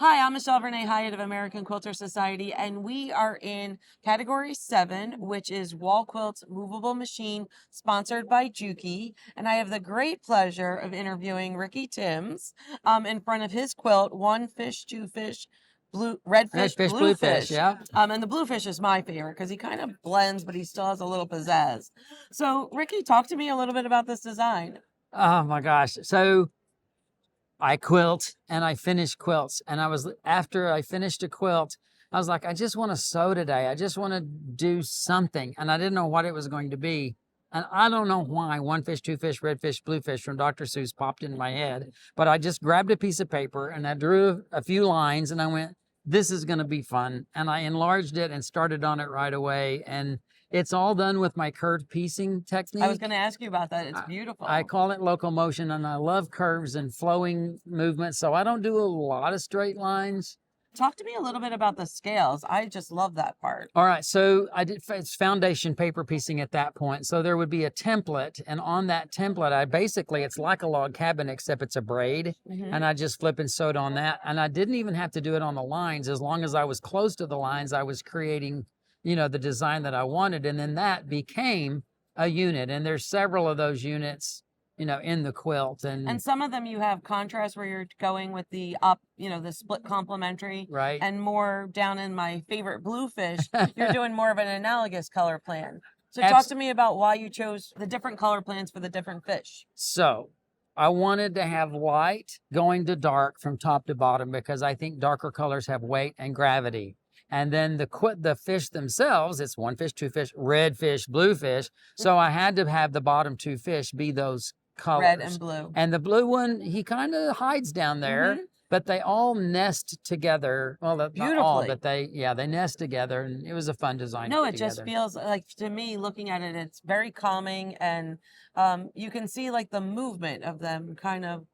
Hi, I'm Michelle Renee Hiatt of American Quilter Society, and we are in category 7, which is Wall Quilts Movable Machine, sponsored by Juki. And I have the great pleasure of interviewing Ricky Timms in front of his quilt, One Fish, Two Fish, Red Fish, Blue Fish. Yeah. And the blue fish is my favorite because he kind of blends, but he still has a little pizzazz. So, Ricky, talk to me a little bit about this design. Oh my gosh. So I quilt and I finish quilts. And after I finished a quilt, I was like, I just want to sew today. I just want to do something. And I didn't know what it was going to be. And I don't know why One Fish, Two Fish, Red Fish, Blue Fish from Dr. Seuss popped into my head. But I just grabbed a piece of paper and I drew a few lines and I went, this is going to be fun. And I enlarged it and started on it right away. And it's all done with my curved piecing technique. I was going to ask you about that. It's beautiful. I call it locomotion, and I love curves and flowing movements. So I don't do a lot of straight lines. Talk to me a little bit about the scales. I just love that part. All right. So it's foundation paper piecing at that point. So there would be a template, and on that template, it's like a log cabin, except it's a braid. And I just flip and sewed on that. And I didn't even have to do it on the lines. As long as I was close to the lines, I was creating, the design that I wanted. And then that became a unit. And there's several of those units, in the quilt. And some of them you have contrast where you're going with the up, the split complementary. Right. And more down in my favorite bluefish, you're doing more of an analogous color plan. So talk to me about why you chose the different color plans for the different fish. So I wanted to have light going to dark from top to bottom because I think darker colors have weight and gravity. And then the fish themselves, it's one fish, two fish, red fish, blue fish. So I had to have the bottom two fish be those colors. Red and blue. And the blue one, he kind of hides down there, but they all nest together. Well, not all, but they nest together. And it was a fun design. No, it just feels like, to me, looking at it, it's very calming. And you can see like the movement of them kind of,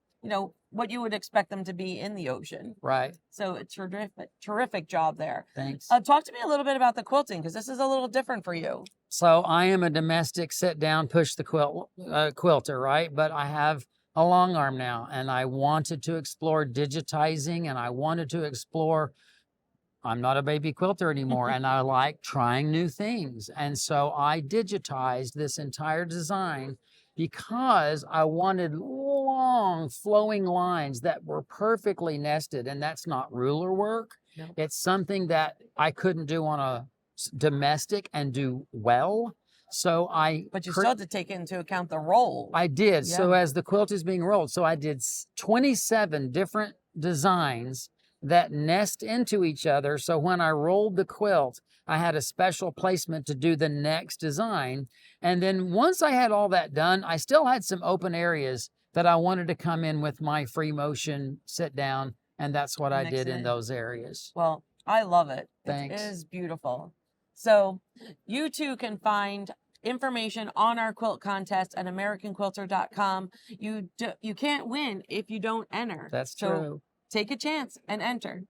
what you would expect them to be in the ocean. Right. So it's terrific job there. Thanks. Talk to me a little bit about the quilting, because this is a little different for you. So I am a domestic sit down, push the quilter, right? But I have a long arm now, and I wanted to explore digitizing, and I wanted to explore, I'm not a baby quilter anymore, and I like trying new things. And so I digitized this entire design because I wanted long flowing lines that were perfectly nested. And that's not ruler work. No. It's something that I couldn't do on a domestic and do well. So But you still had to take into account the roll. I did. Yeah. So as the quilt is being rolled, so I did 27 different designs that nest into each other. So when I rolled the quilt, I had a special placement to do the next design. And then once I had all that done, I still had some open areas that I wanted to come in with my free motion sit down. And that's what I did in those areas. Well, I love it. Thanks. It is beautiful. So you too can find information on our quilt contest at AmericanQuilter.com. You can't win if you don't enter. That's true. Take a chance and enter.